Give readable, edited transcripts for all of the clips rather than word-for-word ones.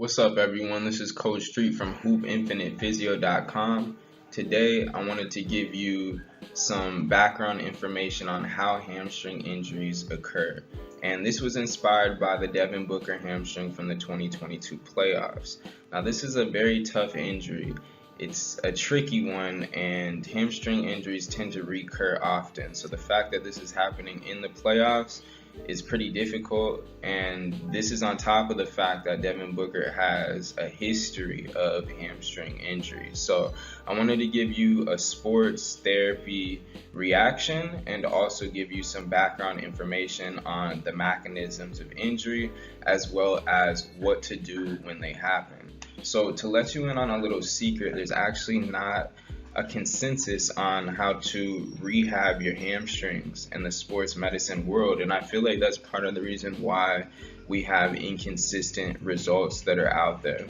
What's up, everyone? This is Coach Street from HoopInfinitePhysio.com. Today, I wanted to give you some background information on how hamstring injuries occur. And this was inspired by the Devin Booker hamstring from the 2022 playoffs. Now, this is a very tough injury. It's a tricky one, and hamstring injuries tend to recur often. So the fact that this is happening in the playoffs is pretty difficult, and this is on top of the fact that Devin Booker has a history of hamstring injuries. So I wanted to give you a sports therapy reaction and also give you some background information on the mechanisms of injury as well as what to do when they happen. So to let you in on a little secret, there's actually not a consensus on how to rehab your hamstrings in the sports medicine world, and I feel like that's part of the reason why we have inconsistent results that are out there.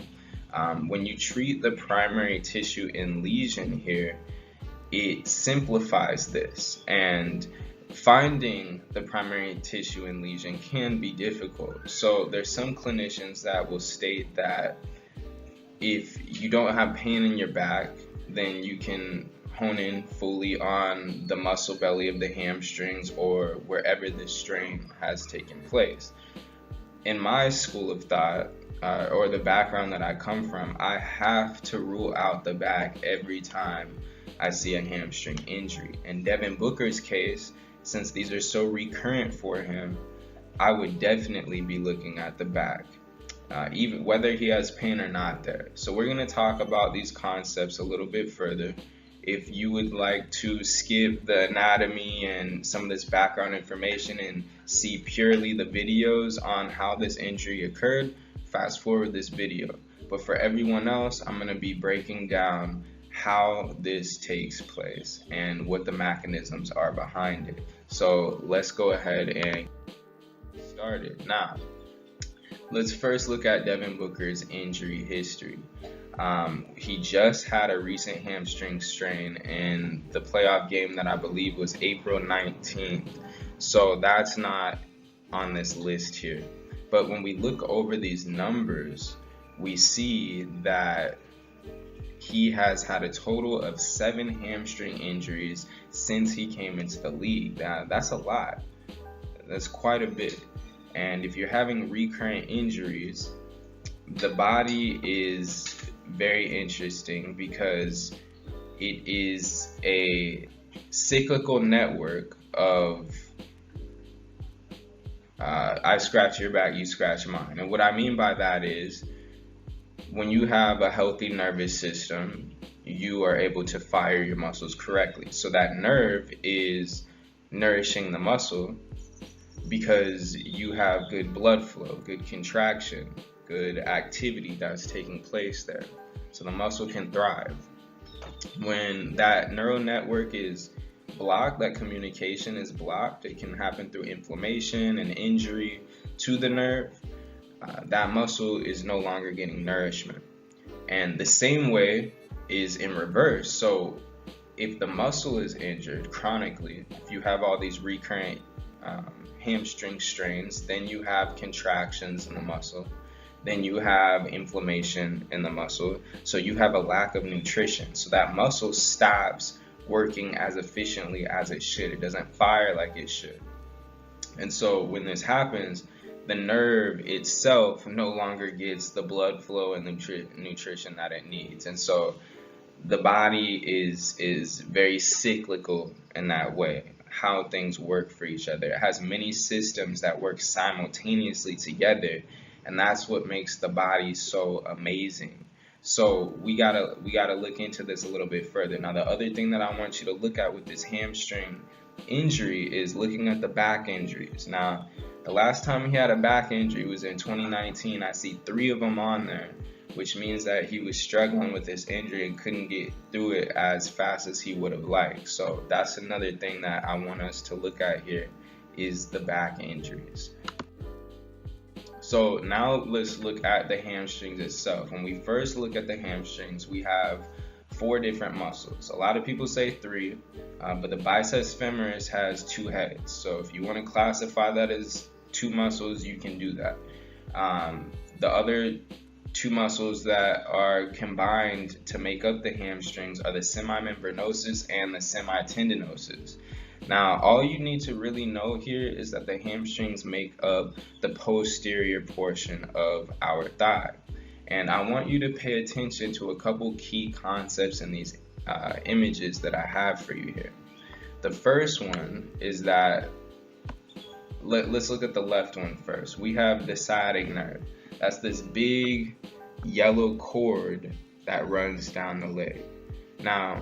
When you treat the primary tissue in lesion here, it simplifies this, and finding the primary tissue in lesion can be difficult. So there's some clinicians that will state that if you don't have pain in your back, then you can hone in fully on the muscle belly of the hamstrings or wherever the strain has taken place. In my school of thought, or the background that I come from, I have to rule out the back every time I see a hamstring injury. In Devin Booker's case, since these are so recurrent for him, I would definitely be looking at the back, even whether he has pain or not there. So we're going to talk about these concepts a little bit further. If you would like to skip the anatomy and some of this background information and see purely the videos on how this injury occurred, fast forward this video. But for everyone else, I'm going to be breaking down how this takes place and what the mechanisms are behind it. So let's go ahead and get started. Now, let's first look at Devin Booker's injury history. He just had a recent hamstring strain in the playoff game that I believe was April 19th. So that's not on this list here. But when we look over these numbers, we see that he has had a total of 7 hamstring injuries since he came into the league. Now, that's a lot. That's quite a bit. And if you're having recurrent injuries, the body is very interesting because it is a cyclical network of I scratch your back, you scratch mine. And what I mean by that is when you have a healthy nervous system, you are able to fire your muscles correctly. So that nerve is nourishing the muscle because you have good blood flow, good contraction, good activity that's taking place there. So the muscle can thrive. When that neural network is blocked, that communication is blocked, it can happen through inflammation and injury to the nerve. That muscle is no longer getting nourishment. And the same way is in reverse. So if the muscle is injured chronically, if you have all these recurrent hamstring strains, then you have contractions in the muscle, then you have inflammation in the muscle, so you have a lack of nutrition. So that muscle stops working as efficiently as it should. It doesn't fire like it should. And so when this happens, the nerve itself no longer gets the blood flow and nutrition that it needs. And so the body is very cyclical in that way, how things work for each other. It has many systems that work simultaneously together, and that's what makes the body so amazing. So we gotta look into this a little bit further. Now, the other thing that I want you to look at with this hamstring injury is looking at the back injuries. Now, the last time he had a back injury was in 2019. I see 3 of them on there, which means that he was struggling with this injury and couldn't get through it as fast as he would have liked. So that's another thing that I want us to look at here is the back injuries. So now let's look at the hamstrings itself. When we first look at the hamstrings, we have 4 different muscles. A lot of people say 3, but the biceps femoris has 2 heads. So if you want to classify that as 2 muscles, you can do that. The other two muscles that are combined to make up the hamstrings are the semimembranosus and the semitendinosus. Now, all you need to really know here is that the hamstrings make up the posterior portion of our thigh. And I want you to pay attention to a couple key concepts in these images that I have for you here. The first one is that, let's look at the left one first. We have the sciatic nerve. That's this big yellow cord that runs down the leg. Now,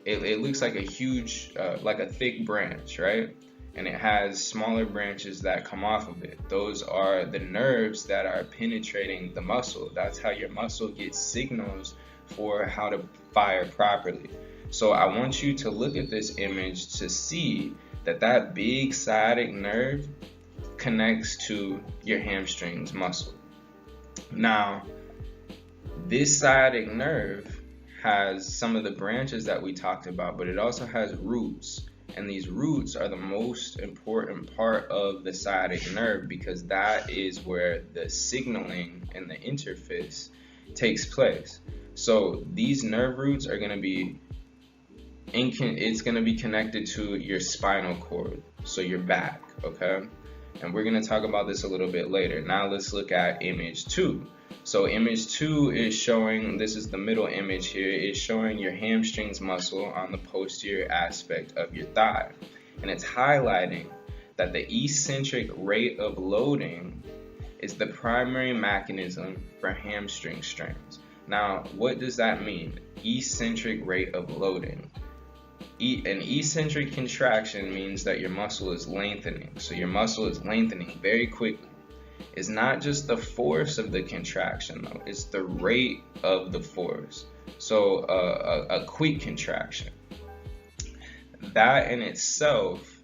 it looks like a huge, like a thick branch, right? And it has smaller branches that come off of it. Those are the nerves that are penetrating the muscle. That's how your muscle gets signals for how to fire properly. So I want you to look at this image to see that that big sciatic nerve connects to your hamstrings muscle. Now, this sciatic nerve has some of the branches that we talked about, but it also has roots. And these roots are the most important part of the sciatic nerve because that is where the signaling and the interface takes place. So these nerve roots are going to be it's going to be connected to your spinal cord, so your back, okay? And we're going to talk about this a little bit later. Now let's look at image 2. So image 2 is showing, this is the middle image here, is showing your hamstrings muscle on the posterior aspect of your thigh. And it's highlighting that the eccentric rate of loading is the primary mechanism for hamstring strains. Now, what does that mean? Eccentric rate of loading. An eccentric contraction means that your muscle is lengthening. So your muscle is lengthening very quickly. It's not just the force of the contraction though, it's the rate of the force. So a quick contraction. That in itself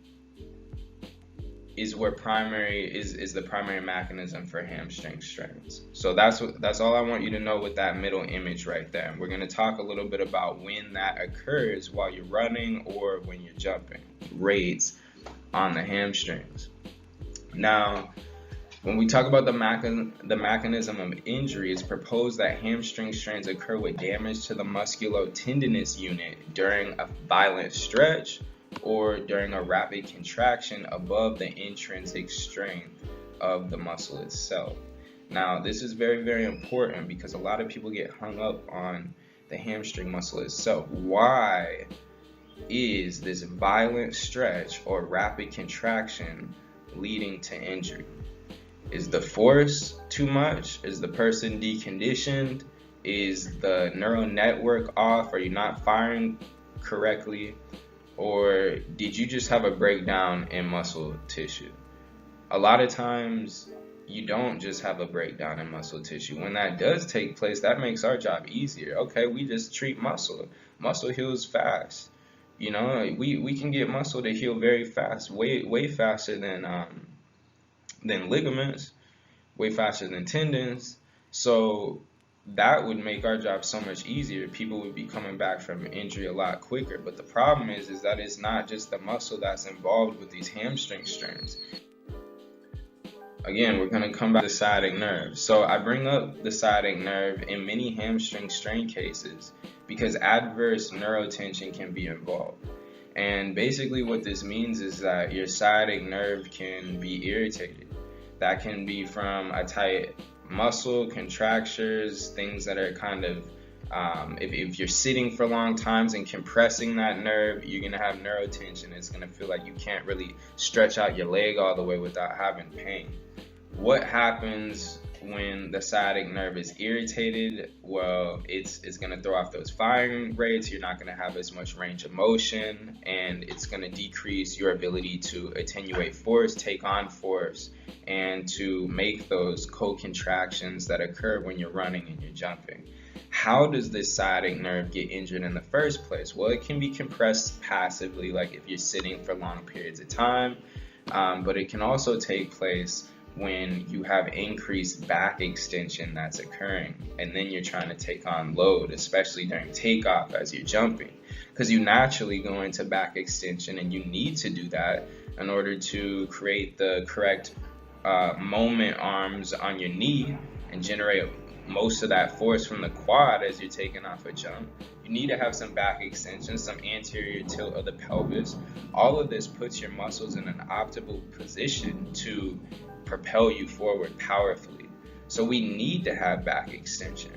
is where is the primary mechanism for hamstring strains. So that's all I want you to know with that middle image right there. And we're going to talk a little bit about when that occurs while you're running or when you're jumping. Rates on the hamstrings. Now, when we talk about the mechanism of injury, it's proposed that hamstring strains occur with damage to the musculotendinous unit during a violent stretch or during a rapid contraction above the intrinsic strength of the muscle itself. Now, this is very, very important because a lot of people get hung up on the hamstring muscle itself. Why is this violent stretch or rapid contraction leading to injury? Is the force too much? Is the person deconditioned? Is the neural network off? Are you not firing correctly? Or did you just have a breakdown in muscle tissue? A lot of times you don't just have a breakdown in muscle tissue. When that does take place, that makes our job easier. Okay, we just treat muscle. Muscle heals fast. You know, we can get muscle to heal very fast, way faster than ligaments, way faster than tendons. So that would make our job so much easier. People would be coming back from injury a lot quicker. But the problem is that it's not just the muscle that's involved with these hamstring strains. Again, we're going to come back to the sciatic nerve. So I bring up the sciatic nerve in many hamstring strain cases because adverse neurotension can be involved. And basically what this means is that your sciatic nerve can be irritated. That can be from a tight muscle, contractures, things that are kind of, if you're sitting for long times and compressing that nerve, you're going to have neurotension. It's going to feel like you can't really stretch out your leg all the way without having pain. What happens when the sciatic nerve is irritated? Well, it's going to throw off those firing rates. You're not going to have as much range of motion, and it's going to decrease your ability to attenuate force, take on force, and to make those co-contractions that occur when you're running and you're jumping. How does this sciatic nerve get injured in the first place? Well, it can be compressed passively, like if you're sitting for long periods of time, but it can also take place when you have increased back extension that's occurring, and then you're trying to take on load, especially during takeoff as you're jumping, because you naturally go into back extension, and you need to do that in order to create the correct moment arms on your knee and generate most of that force from the quad as you're taking off a jump. You need to have some back extension, some anterior tilt of the pelvis. All of this puts your muscles in an optimal position to propel you forward powerfully. So we need to have back extension.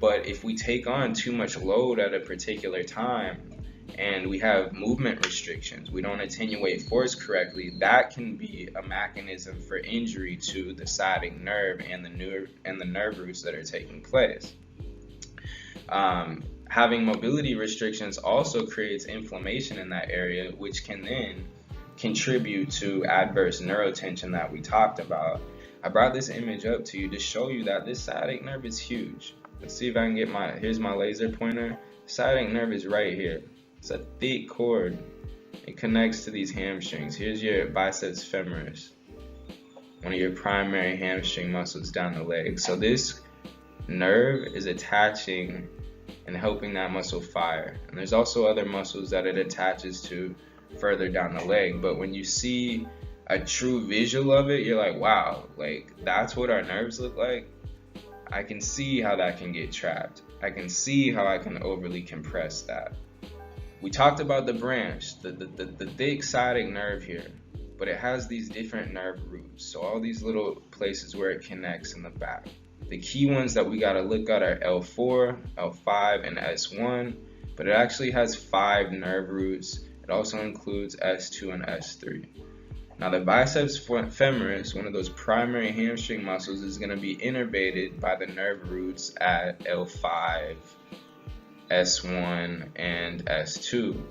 But if we take on too much load at a particular time and we have movement restrictions, we don't attenuate force correctly, that can be a mechanism for injury to the sciatic nerve and the nerve roots that are taking place. Having mobility restrictions also creates inflammation in that area, which can then contribute to adverse neurotension that we talked about. I brought this image up to you to show you that this sciatic nerve is huge. Let's see if I can get here's my laser pointer. Sciatic nerve is right here. It's a thick cord. It connects to these hamstrings. Here's your biceps femoris, one of your primary hamstring muscles down the leg. So this nerve is attaching and helping that muscle fire. And there's also other muscles that it attaches to further down the leg. But when you see a true visual of it, you're like, wow, like that's what our nerves look like. I can see how that can get trapped. I can see how I can overly compress that. We talked about the branch, the thick sciatic nerve here, but it has these different nerve roots. So all these little places where it connects in the back. The key ones that we gotta look at are L4, L5, and S1, but it actually has 5 nerve roots. It also includes S2 and S3. Now the biceps femoris, one of those primary hamstring muscles, is going to be innervated by the nerve roots at L5, S1, and S2.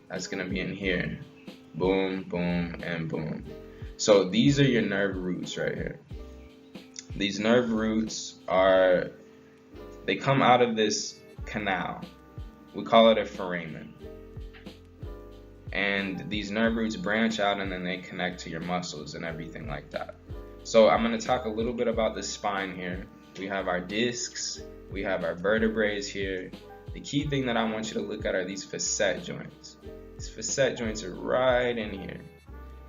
That's going to be in here. Boom, boom, and boom. So these are your nerve roots right here. These nerve roots they come out of this canal. We call it a foramen. And these nerve roots branch out and then they connect to your muscles and everything like that. So I'm going to talk a little bit about the spine here. We have our discs, we have our vertebrae here. The key thing that I want you to look at are these facet joints. These facet joints are right in here.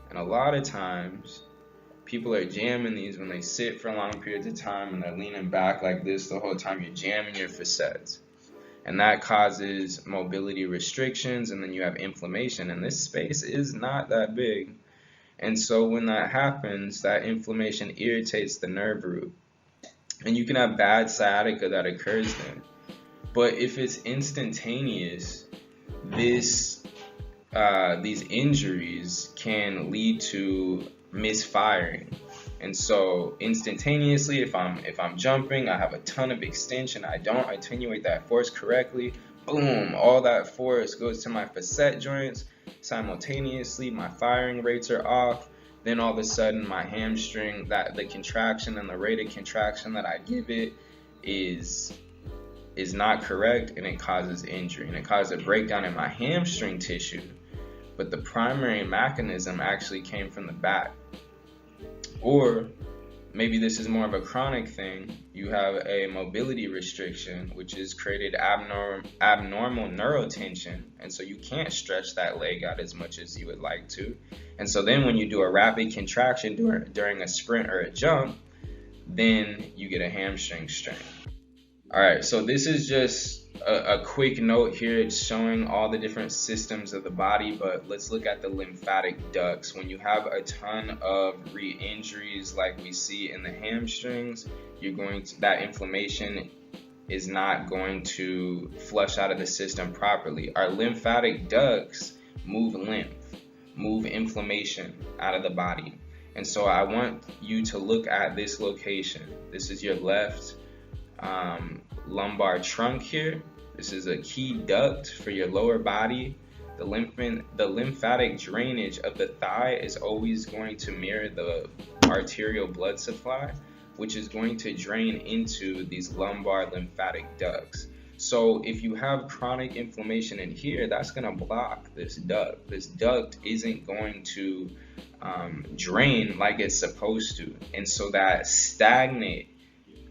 And a lot of times, people are jamming these when they sit for long periods of time and they're leaning back like this the whole time. You're jamming your facets. And that causes mobility restrictions, and then you have inflammation. And this space is not that big. And so when that happens, that inflammation irritates the nerve root. And you can have bad sciatica that occurs then. But if it's instantaneous, these injuries can lead to misfiring. And so instantaneously, if I'm jumping, I have a ton of extension, I don't attenuate that force correctly, boom, all that force goes to my facet joints. Simultaneously, my firing rates are off. Then all of a sudden, my hamstring, the contraction and the rate of contraction that I give it is not correct, and it causes injury, and it causes a breakdown in my hamstring tissue. But the primary mechanism actually came from the back. Or maybe this is more of a chronic thing. You have a mobility restriction, which has created abnormal neurotension, and so you can't stretch that leg out as much as you would like to. And so then when you do a rapid contraction during a sprint or a jump, then you get a hamstring strain. All right, so this is just a quick note here. It's showing all the different systems of the body, but let's look at the lymphatic ducts. When you have a ton of re-injuries like we see in the hamstrings, that inflammation is not going to flush out of the system properly. Our lymphatic ducts move inflammation out of the body. And so I want you to look at this location. This is your left lumbar trunk here. This is a key duct for your lower body. The lymphatic drainage of the thigh is always going to mirror the arterial blood supply, which is going to drain into these lumbar lymphatic ducts. So if you have chronic inflammation in here, that's going to block this duct. This duct isn't going to drain like it's supposed to. And so that stagnant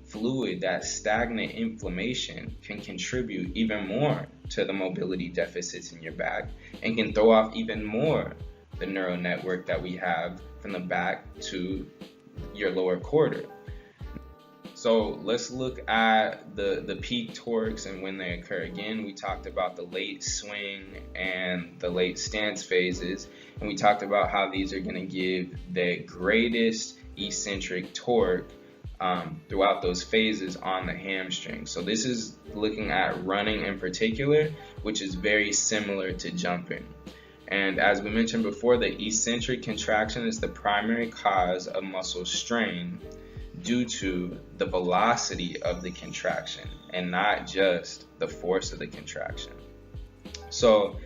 fluid, that stagnant inflammation can contribute even more to the mobility deficits in your back and can throw off even more the neural network that we have from the back to your lower quarter. So let's look at the peak torques and when they occur. Again, we talked about the late swing and the late stance phases, and we talked about how these are going to give the greatest eccentric torque throughout those phases on the hamstring. So this is looking at running in particular, which is very similar to jumping. And as we mentioned before, the eccentric contraction is the primary cause of muscle strain due to the velocity of the contraction and not just the force of the contraction. So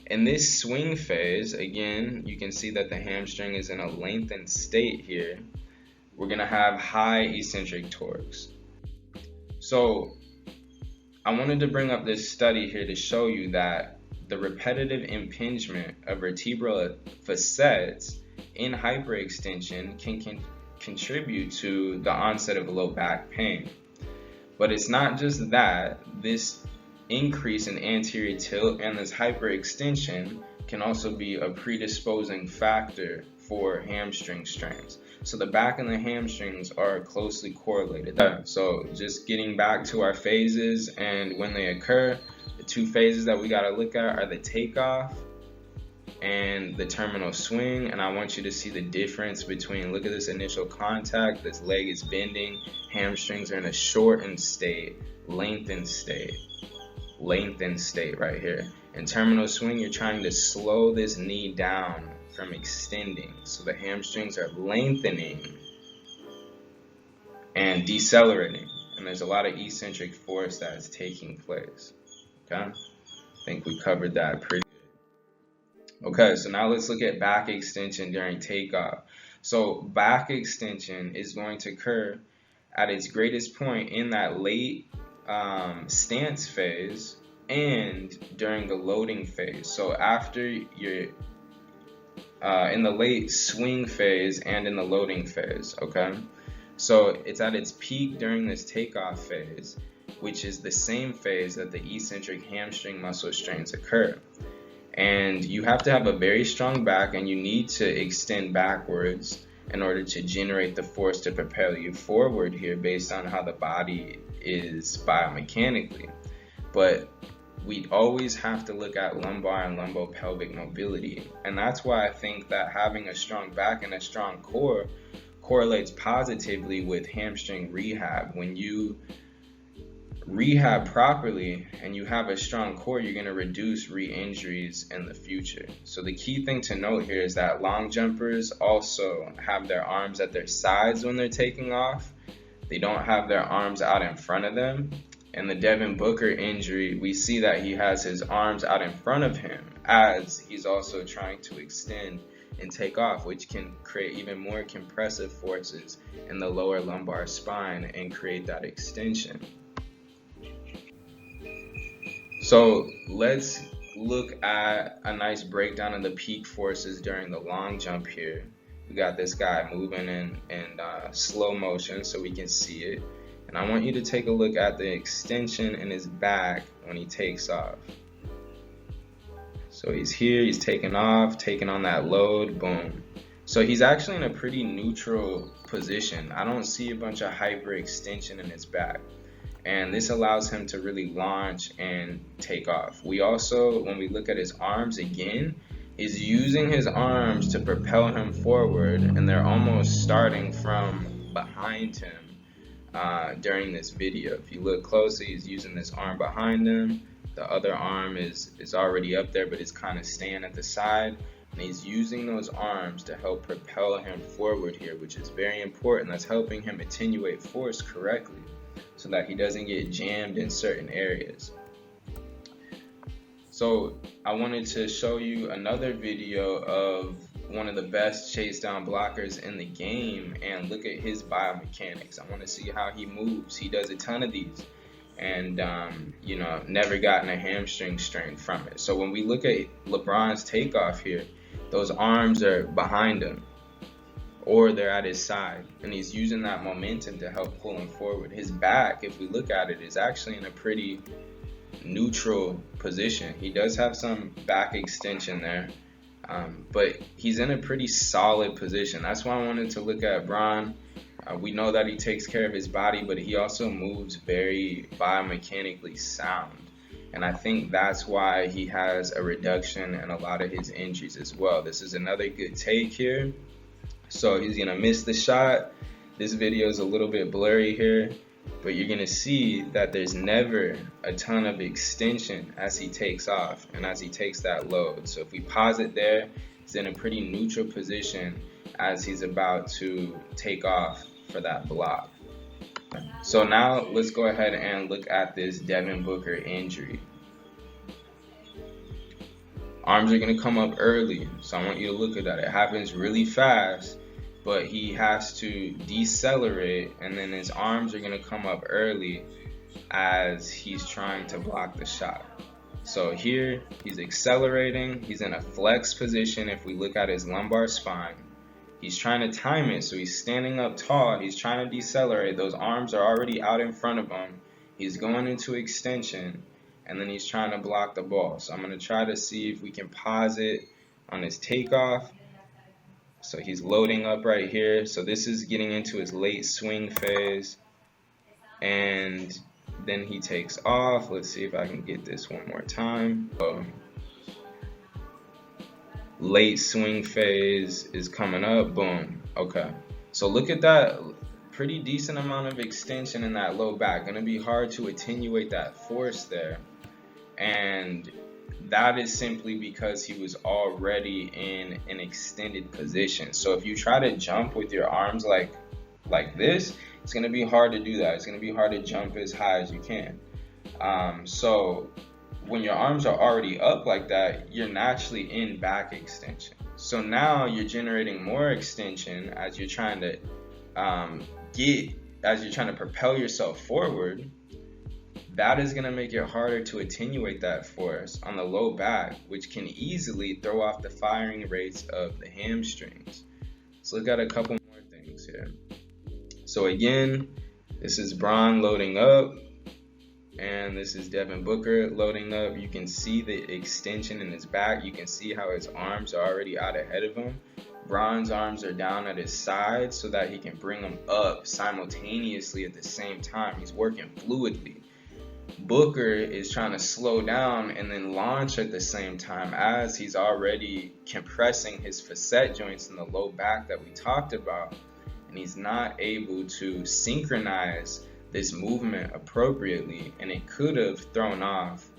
in this swing phase, again, you can see that the hamstring is in a lengthened state here. We're going to have high eccentric torques. So I wanted to bring up this study here to show you that the repetitive impingement of vertebral facets in hyperextension can contribute to the onset of low back pain. But it's not just that. This increase in anterior tilt and this hyperextension can also be a predisposing factor for hamstring strains. So the back and the hamstrings are closely correlated. So just getting back to our phases and when they occur, the two phases that we got to look at are the takeoff and the terminal swing. And I want you to see the difference between, look at this initial contact, this leg is bending, hamstrings are in a shortened state, lengthened state right here. In terminal swing, you're trying to slow this knee down from extending, so the hamstrings are lengthening and decelerating, and there's a lot of eccentric force that is taking place. Okay, I think we covered that pretty good. Okay, so now let's look at back extension during takeoff. So back extension is going to occur at its greatest point in that late stance phase and during the loading phase. So after you're in the late swing phase and in the loading phase, okay? So it's at its peak during this takeoff phase, which is the same phase that the eccentric hamstring muscle strains occur. And you have to have a very strong back, and you need to extend backwards in order to generate the force to propel you forward here based on how the body is biomechanically. But we always have to look at lumbar and lumbopelvic mobility, and that's why I think that having a strong back and a strong core correlates positively with hamstring rehab. When you rehab properly and you have a strong core, you're going to reduce re-injuries in the future. So the key thing to note here is that long jumpers also have their arms at their sides when they're taking off. They don't have their arms out in front of them. In the Devin Booker injury, we see that he has his arms out in front of him as he's also trying to extend and take off, which can create even more compressive forces in the lower lumbar spine and create that extension. So let's look at a nice breakdown of the peak forces during the long jump here. We got this guy moving in slow motion so we can see it. And I want you to take a look at the extension in his back when he takes off. So he's here, he's taking off, taking on that load, boom. So he's actually in a pretty neutral position. I don't see a bunch of hyperextension in his back. And this allows him to really launch and take off. We also, when we look at his arms again, he's using his arms to propel him forward, and they're almost starting from behind him. During this video, if you look closely, he's using this arm behind him. The other arm is already up there, but it's kind of staying at the side, and he's using those arms to help propel him forward here, which is very important. That's helping him attenuate force correctly so that he doesn't get jammed in certain areas. So I wanted to show you another video of one of the best chase down blockers in the game, and look at his biomechanics. I want to see how he moves. He does a ton of these, and never gotten a hamstring strain from it. So when we look at LeBron's takeoff here, those arms are behind him or they're at his side, and he's using that momentum to help pull him forward. His back, if we look at it, is actually in a pretty neutral position. He does have some back extension there, but he's in a pretty solid position. That's why I wanted to look at Bron. We know that he takes care of his body, but he also moves very biomechanically sound. And I think that's why he has a reduction in a lot of his injuries as well. This is another good take here. So he's gonna miss the shot. This video is a little bit blurry here, but you're gonna see that there's never a ton of extension as he takes off and as he takes that load. So if we pause it there, he's in a pretty neutral position as he's about to take off for that block. So now let's go ahead and look at this Devin Booker injury. Arms are going to come up early, so I want you to look at that. It happens really fast, but he has to decelerate, and then his arms are going to come up early as he's trying to block the shot. So here, he's accelerating. He's in a flex position if we look at his lumbar spine. He's trying to time it, so he's standing up tall. He's trying to decelerate. Those arms are already out in front of him. He's going into extension, and then he's trying to block the ball. So I'm going to try to see if we can pause it on his takeoff. So he's loading up right here. So this is getting into his late swing phase. And then he takes off. Let's see if I can get this one more time. Late swing phase is coming up. Boom. Okay. So look at that. Pretty decent amount of extension in that low back. Going to be hard to attenuate that force there. And that is simply because he was already in an extended position. So if you try to jump with your arms like this, it's going to be hard to do that. It's going to be hard to jump as high as you can. So when your arms are already up like that, you're naturally in back extension. So now you're generating more extension as you're trying to propel yourself forward. That is going to make it harder to attenuate that force on the low back, which can easily throw off the firing rates of the hamstrings. Let's look at a couple more things here. So again, this is Bron loading up, and this is Devin Booker loading up. You can see the extension in his back. You can see how his arms are already out ahead of him. Bron's arms are down at his sides so that he can bring them up simultaneously at the same time. He's working fluidly. Booker is trying to slow down and then launch at the same time as he's already compressing his facet joints in the low back that we talked about, and he's not able to synchronize this movement appropriately, and it could have thrown off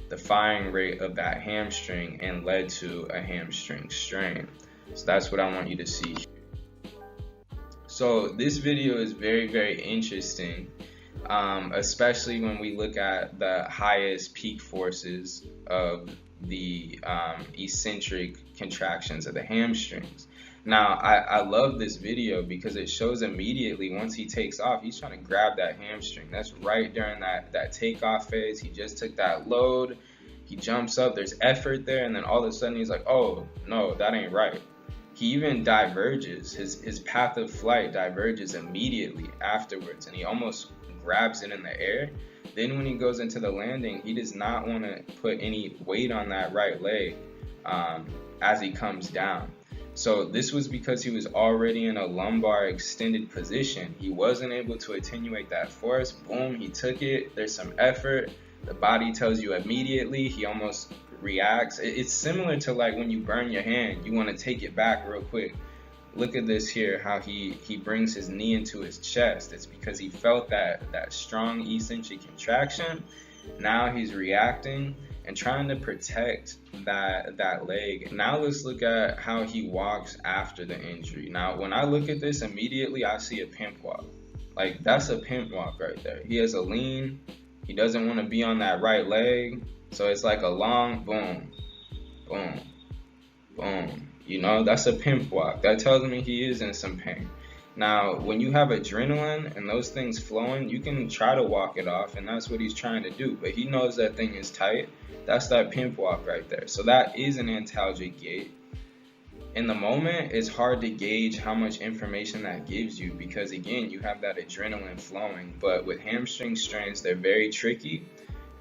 the firing rate of that hamstring and led to a hamstring strain. So that's what I want you to see here. So this video is very, very interesting. Especially when we look at the highest peak forces of the eccentric contractions of the hamstrings. Now, I love this video because it shows immediately once he takes off, he's trying to grab that hamstring. That's right during that takeoff phase. He just took that load. He jumps up. There's effort there. And then all of a sudden he's like, oh, no, that ain't right. He even diverges. His path of flight diverges immediately afterwards. And he almost grabs it in the air. Then when he goes into the landing, he does not want to put any weight on that right leg as he comes down. So this was because he was already in a lumbar extended position. He wasn't able to attenuate that force. Boom, he took it. There's some effort. The body tells you immediately. He almost reacts. It's similar to like when you burn your hand. You want to take it back real quick. Look at this here, how he brings his knee into his chest. It's because he felt that strong eccentric contraction. Now he's reacting and trying to protect that leg. Now let's look at how he walks after the injury. Now when I look at this immediately, I see a pimp walk. Like that's a pimp walk right there. He has a lean. He doesn't want to be on that right leg. So it's like a long boom, boom, boom. You know, that's a pimp walk. That tells me he is in some pain. Now, when you have adrenaline and those things flowing, you can try to walk it off, and that's what he's trying to do. But he knows that thing is tight. That's that pimp walk right there. So that is an antalgic gait. In the moment, it's hard to gauge how much information that gives you because, again, you have that adrenaline flowing. But with hamstring strains, they're very tricky.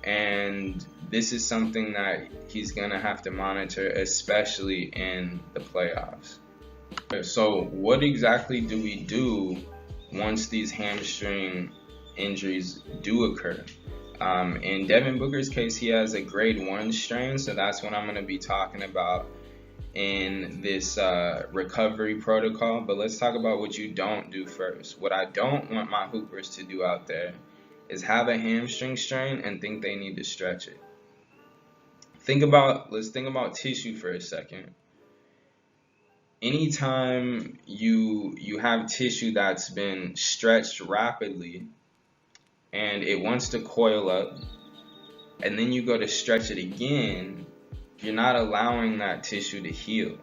And this is something that he's going to have to monitor, especially in the playoffs. So what exactly do we do once these hamstring injuries do occur. In Devin Booker's case, he has a grade 1 strain, so that's what I'm going to be talking about in this recovery protocol. But let's talk about what you don't do first. What I don't want my hoopers to do out there is have a hamstring strain and think they need to stretch it. Let's think about tissue for a second. Anytime you have tissue that's been stretched rapidly and it wants to coil up, and then you go to stretch it again, you're not allowing that tissue to heal.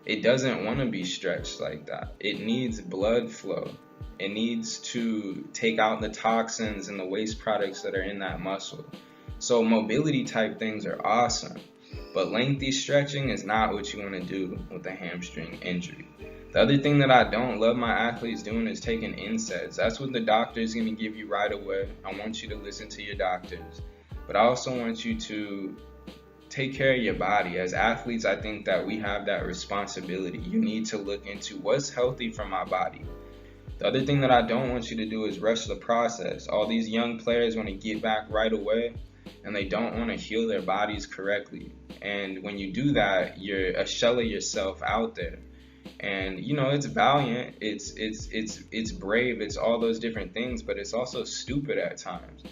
It doesn't want to be stretched like that. It needs blood flow. It needs to take out the toxins and the waste products that are in that muscle. So mobility type things are awesome, but lengthy stretching is not what you want to do with a hamstring injury. The other thing that I don't love my athletes doing is taking NSAIDs. That's what the doctor is going to give you right away. I want you to listen to your doctors, but I also want you to take care of your body. As athletes, I think that we have that responsibility. You need to look into what's healthy for my body. The other thing that I don't want you to do is rush the process. All these young players want to get back right away, and they don't want to heal their bodies correctly. And when you do that, you're a shell of yourself out there. And it's valiant, it's brave, it's all those different things, but it's also stupid at times.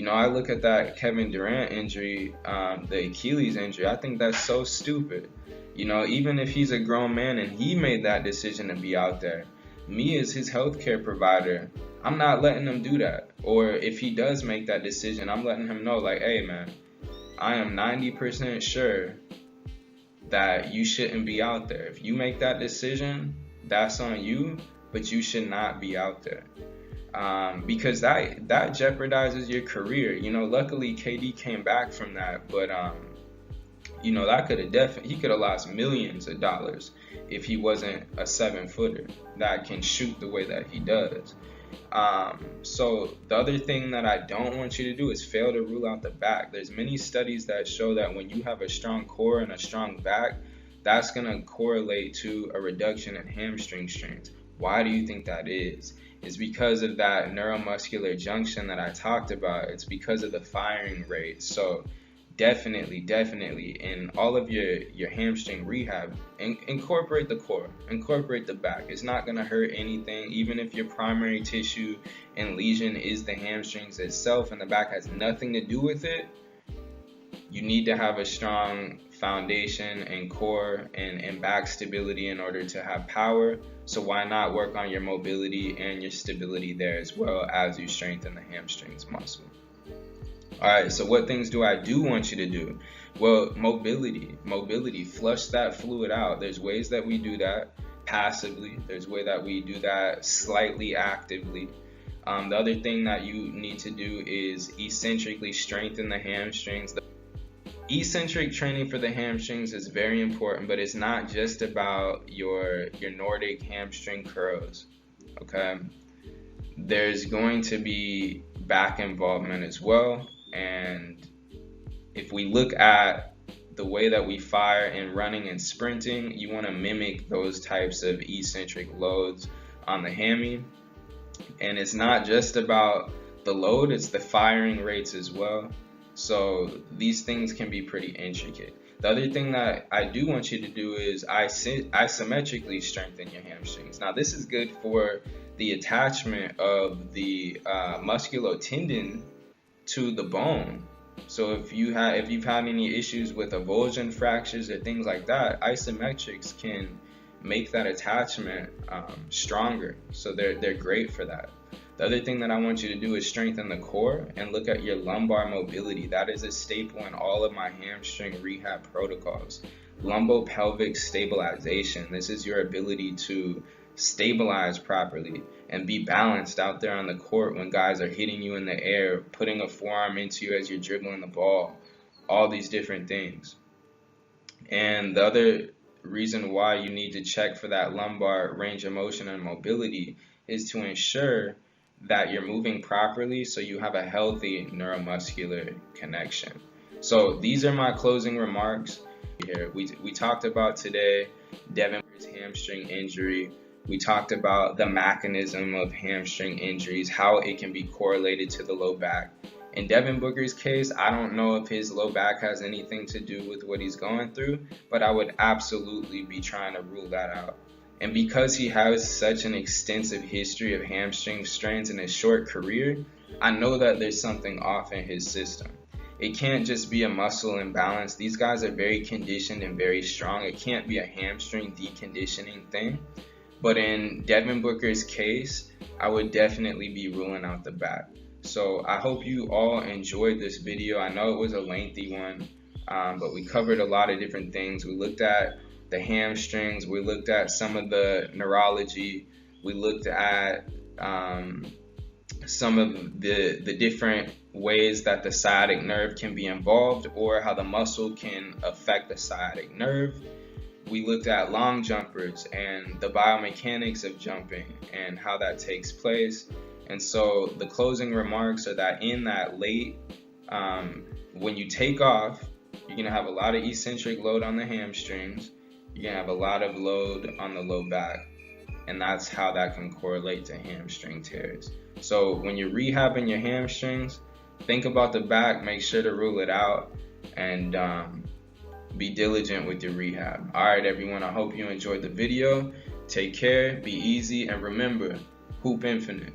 I look at that Kevin Durant injury, the Achilles injury. I think that's so stupid. Even if he's a grown man and he made that decision to be out there, me as his healthcare provider, I'm not letting him do that. Or if he does make that decision, I'm letting him know, like, hey man, I am 90% sure that you shouldn't be out there. If you make that decision, that's on you, but you should not be out there. Because that jeopardizes your career. Luckily KD came back from that, but that he could have lost millions of dollars if he wasn't a 7-footer that can shoot the way that he does. So the other thing that I don't want you to do is fail to rule out the back. There's many studies that show that when you have a strong core and a strong back, that's going to correlate to a reduction in hamstring strains. Why do you think that is? It's because of that neuromuscular junction that I talked about. It's because of the firing rate. So definitely in all of your hamstring rehab, incorporate the core, incorporate the back. It's not going to hurt anything. Even if your primary tissue and lesion is the hamstrings itself and the back has nothing to do with it, you need to have a strong foundation and core and back stability in order to have power. So why not work on your mobility and your stability there as well as you strengthen the hamstrings muscle? Alright, so what things do I do want you to do? Well, mobility, flush that fluid out. There's ways that we do that passively. There's a way that we do that slightly actively. The other thing that you need to do is eccentrically strengthen the hamstrings. Eccentric training for the hamstrings is very important, but it's not just about your Nordic hamstring curls, okay? There's going to be back involvement as well, and if we look at the way that we fire in running and sprinting, you want to mimic those types of eccentric loads on the hammy. And it's not just about the load, it's the firing rates as well. So these things can be pretty intricate. The other thing that I do want you to do is isometrically strengthen your hamstrings. Now this is good for the attachment of the musculotendon to the bone. So if you've had any issues with avulsion fractures or things like that, isometrics can make that attachment stronger. So they're great for that. The other thing that I want you to do is strengthen the core and look at your lumbar mobility. That is a staple in all of my hamstring rehab protocols. Lumbopelvic stabilization. This is your ability to stabilize properly and be balanced out there on the court when guys are hitting you in the air, putting a forearm into you as you're dribbling the ball, all these different things. And the other reason why you need to check for that lumbar range of motion and mobility is to ensure that you're moving properly so you have a healthy neuromuscular connection. So these are my closing remarks here. We talked about today Devin Booker's hamstring injury. We talked about the mechanism of hamstring injuries, how it can be correlated to the low back. In Devin Booker's case, I don't know if his low back has anything to do with what he's going through, but I would absolutely be trying to rule that out. And because he has such an extensive history of hamstring strains in his short career, I know that there's something off in his system. It can't just be a muscle imbalance. These guys are very conditioned and very strong. It can't be a hamstring deconditioning thing. But in Devin Booker's case, I would definitely be ruling out the back. So I hope you all enjoyed this video. I know it was a lengthy one, but we covered a lot of different things. We looked at the hamstrings, we looked at some of the neurology, we looked at some of the different ways that the sciatic nerve can be involved, or how the muscle can affect the sciatic nerve. We looked at long jumpers and the biomechanics of jumping and how that takes place. And so the closing remarks are that in that late, when you take off, you're going to have a lot of eccentric load on the hamstrings. You're going to have a lot of load on the low back. And that's how that can correlate to hamstring tears. So when you're rehabbing your hamstrings, think about the back, make sure to rule it out, and be diligent with your rehab. All right, everyone, I hope you enjoyed the video. Take care, be easy, and remember, hoop infinite.